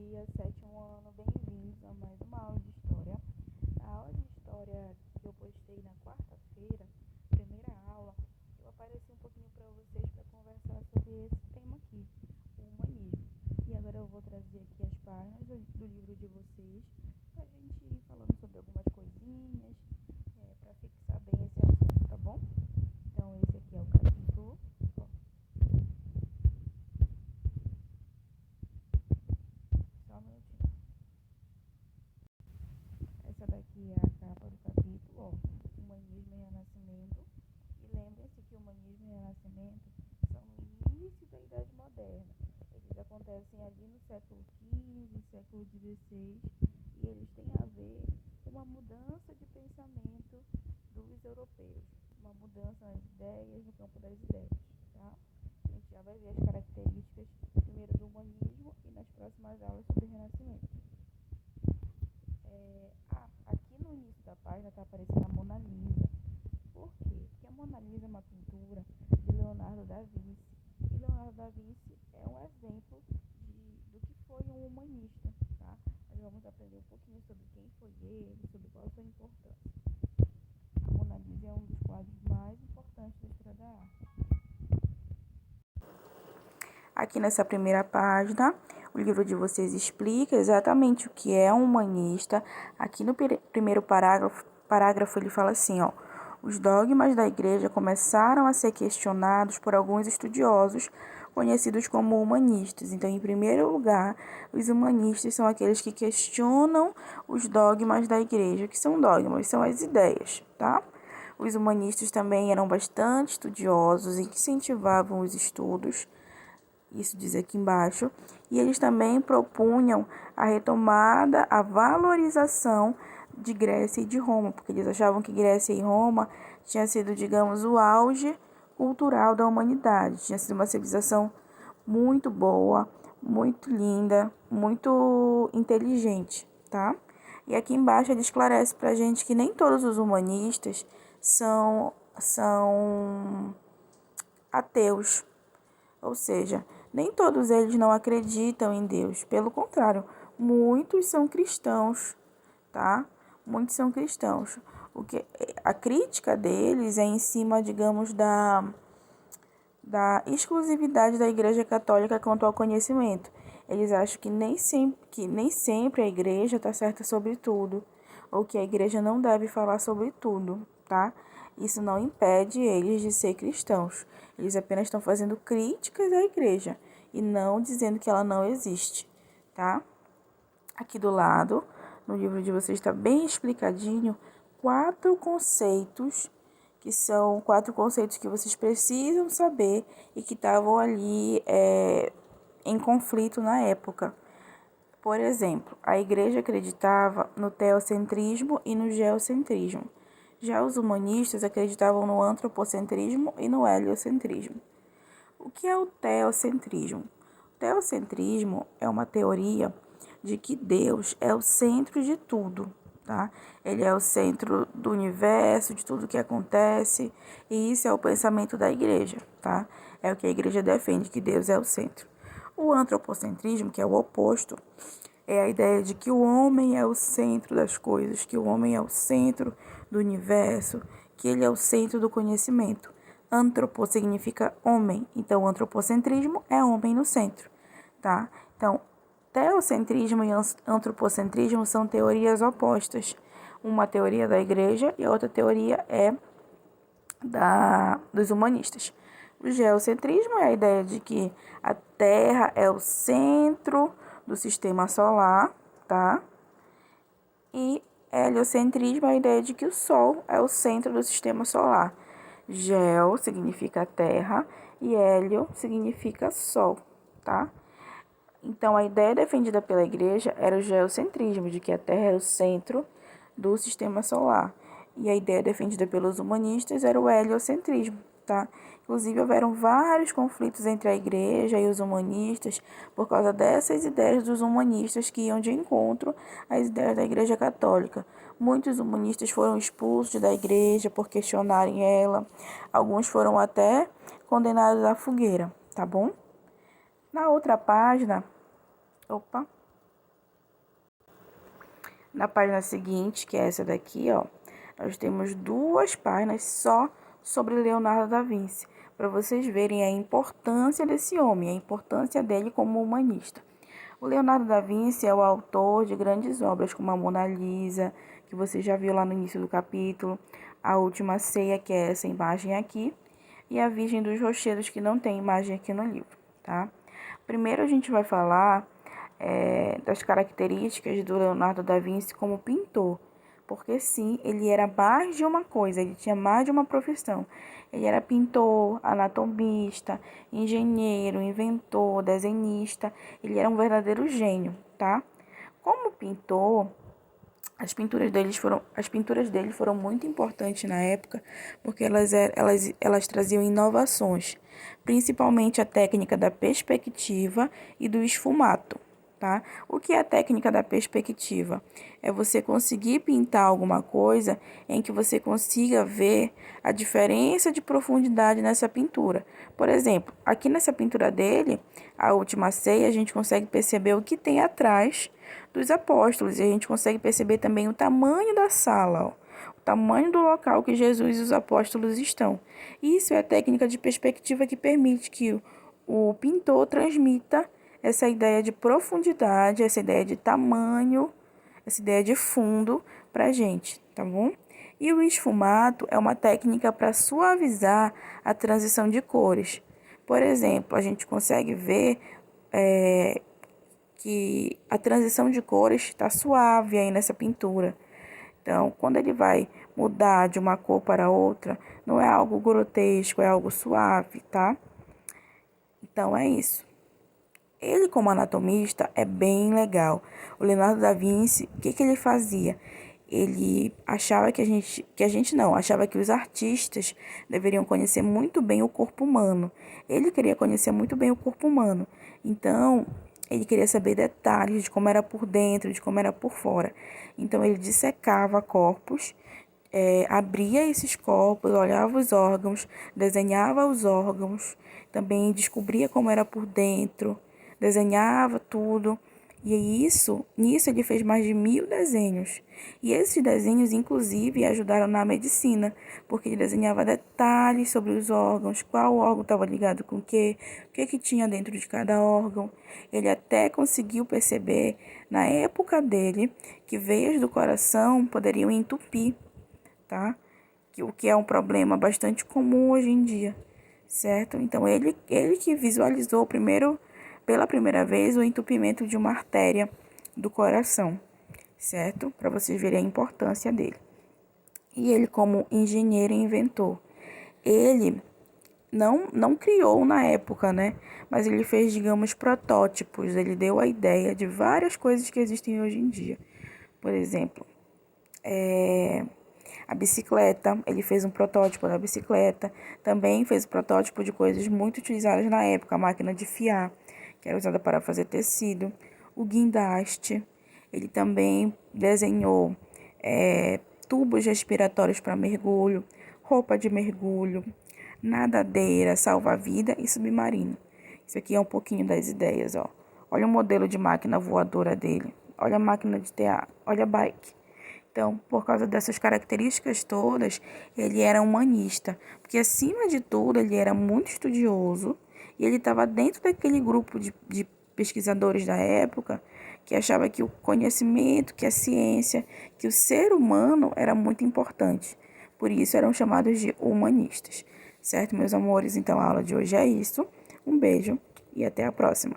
dia, sétimo ano, bem-vindos a mais uma aula de História. Na aula de História que eu postei na quarta-feira, primeira aula, eu apareci um pouquinho para vocês para conversar sobre esse tema aqui, o humanismo. E agora eu vou trazer aqui as páginas do livro de vocês, para a gente ir falando sobre algumas coisinhas, para fixar bem esse assunto, tá bom? Então, esse aqui é o capítulo. Só um minutinho. Essa daqui é a capa do capítulo, ó, Humanismo e Renascimento. E lembrem-se que o humanismo e o renascimento são no início da Idade Moderna. Eles acontecem ali no século XV, século XVI, e eles têm a ver com uma mudança de pensamento dos europeus, uma mudança nas ideias, no campo das ideias, tá? A gente já vai ver as características primeiro do humanismo e nas próximas aulas sobre o renascimento. Aqui no início da página está aparecendo a Mona Lisa. Por quê? Porque a Mona Lisa é uma pintura de Leonardo da Vinci. E Leonardo da Vinci é um exemplo do que foi um humanista, tá? Nós vamos aprender um pouquinho sobre quem foi ele, sobre qual a sua importância. A Mona Lisa é um dos quadros mais importantes da história da arte. Aqui nessa primeira página, o livro de vocês explica exatamente o que é um humanista. Aqui no primeiro parágrafo ele fala assim, ó: os dogmas da igreja começaram a ser questionados por alguns estudiosos conhecidos como humanistas. Então, em primeiro lugar, os humanistas são aqueles que questionam os dogmas da igreja. O que são dogmas? São as ideias, tá? Os humanistas também eram bastante estudiosos e incentivavam os estudos. Isso diz aqui embaixo. E eles também propunham a retomada, a valorização de Grécia e de Roma, porque eles achavam que Grécia e Roma tinha sido, digamos, o auge cultural da humanidade. Tinha sido uma civilização muito boa, muito linda, muito inteligente, tá? E aqui embaixo ele esclarece pra gente que nem todos os humanistas são ateus. Ou seja, nem todos eles não acreditam em Deus. Pelo contrário, muitos são cristãos, tá? Muitos são cristãos. A crítica deles é em cima, digamos, da exclusividade da Igreja Católica quanto ao conhecimento. Eles acham que nem sempre a Igreja está certa sobre tudo, ou que a Igreja não deve falar sobre tudo, tá? Isso não impede eles de ser cristãos. Eles apenas estão fazendo críticas à Igreja e não dizendo que ela não existe, tá? Aqui do lado, no livro de vocês está bem explicadinho 4 conceitos, que são 4 conceitos que vocês precisam saber e que estavam ali em conflito na época. Por exemplo, a igreja acreditava no teocentrismo e no geocentrismo. Já os humanistas acreditavam no antropocentrismo e no heliocentrismo. O que é o teocentrismo? O teocentrismo é uma teoria de que Deus é o centro de tudo, tá? Ele é o centro do universo, de tudo que acontece, e isso é o pensamento da igreja, tá? É o que a igreja defende, que Deus é o centro. O antropocentrismo, que é o oposto, é a ideia de que o homem é o centro das coisas, que o homem é o centro do universo, que ele é o centro do conhecimento. Antropo significa homem, então o antropocentrismo é homem no centro, tá? Então, teocentrismo e antropocentrismo são teorias opostas. Uma teoria da igreja e a outra teoria é dos humanistas. O geocentrismo é a ideia de que a Terra é o centro do sistema solar, tá? E heliocentrismo é a ideia de que o Sol é o centro do sistema solar. Geo significa terra e hélio significa sol, tá? Então, a ideia defendida pela igreja era o geocentrismo, de que a Terra era o centro do sistema solar. E a ideia defendida pelos humanistas era o heliocentrismo, tá? Inclusive, houveram vários conflitos entre a igreja e os humanistas por causa dessas ideias dos humanistas que iam de encontro às ideias da igreja católica. Muitos humanistas foram expulsos da igreja por questionarem ela. Alguns foram até condenados à fogueira, tá bom? Na outra página, Na página seguinte, que é essa daqui, ó, nós temos 2 páginas só sobre Leonardo da Vinci, para vocês verem a importância desse homem, a importância dele como humanista. O Leonardo da Vinci é o autor de grandes obras como a Mona Lisa, que você já viu lá no início do capítulo, a Última Ceia, que é essa imagem aqui, e a Virgem dos Rochedos, que não tem imagem aqui no livro, tá? Primeiro a gente vai falar das características do Leonardo da Vinci como pintor, porque sim, ele era mais de uma coisa, ele tinha mais de uma profissão. Ele era pintor, anatomista, engenheiro, inventor, desenhista, ele era um verdadeiro gênio, tá? Como pintor, as pinturas dele foram muito importantes na época, porque elas traziam inovações, principalmente a técnica da perspectiva e do esfumato, tá? O que é a técnica da perspectiva? É você conseguir pintar alguma coisa em que você consiga ver a diferença de profundidade nessa pintura. Por exemplo, aqui nessa pintura dele, a Última Ceia, a gente consegue perceber o que tem atrás dos apóstolos, e a gente consegue perceber também o tamanho da sala, ó, o tamanho do local que Jesus e os apóstolos estão. Isso é a técnica de perspectiva que permite que o pintor transmita essa ideia de profundidade, essa ideia de tamanho, essa ideia de fundo para a gente, tá bom? E o esfumato é uma técnica para suavizar a transição de cores. Por exemplo, a gente consegue ver que a transição de cores está suave aí nessa pintura. Então, quando ele vai mudar de uma cor para outra, não é algo grotesco, é algo suave, tá? Então, é isso. Ele, como anatomista, é bem legal. O Leonardo da Vinci, o que ele fazia? Ele achava achava que os artistas deveriam conhecer muito bem o corpo humano. Ele queria conhecer muito bem o corpo humano. Então, ele queria saber detalhes de como era por dentro, de como era por fora. Então, ele dissecava corpos, abria esses corpos, olhava os órgãos, desenhava os órgãos, também descobria como era por dentro, desenhava tudo. E nisso ele fez mais de 1000 desenhos. E esses desenhos, inclusive, ajudaram na medicina, porque ele desenhava detalhes sobre os órgãos, qual órgão estava ligado com o que tinha dentro de cada órgão. Ele até conseguiu perceber, na época dele, que veias do coração poderiam entupir, tá? O que é um problema bastante comum hoje em dia, certo? Então, ele que visualizou pela primeira vez o entupimento de uma artéria do coração, certo? Para vocês verem a importância dele. E ele, como engenheiro e inventor, ele não criou na época, né? Mas ele fez, digamos, protótipos. Ele deu a ideia de várias coisas que existem hoje em dia. Por exemplo, a bicicleta, ele fez um protótipo da bicicleta, também fez o protótipo de coisas muito utilizadas na época, a máquina de fiar, que era usada para fazer tecido, o guindaste, ele também desenhou tubos respiratórios para mergulho, roupa de mergulho, nadadeira, salva-vida e submarino. Isso aqui é um pouquinho das ideias, ó. Olha o modelo de máquina voadora dele, olha a máquina de tear, olha a bike. Então, por causa dessas características todas, ele era humanista, porque acima de tudo ele era muito estudioso e ele estava dentro daquele grupo de pesquisadores da época que achava que o conhecimento, que a ciência, que o ser humano era muito importante. Por isso eram chamados de humanistas. Certo, meus amores? Então a aula de hoje é isso. Um beijo e até a próxima.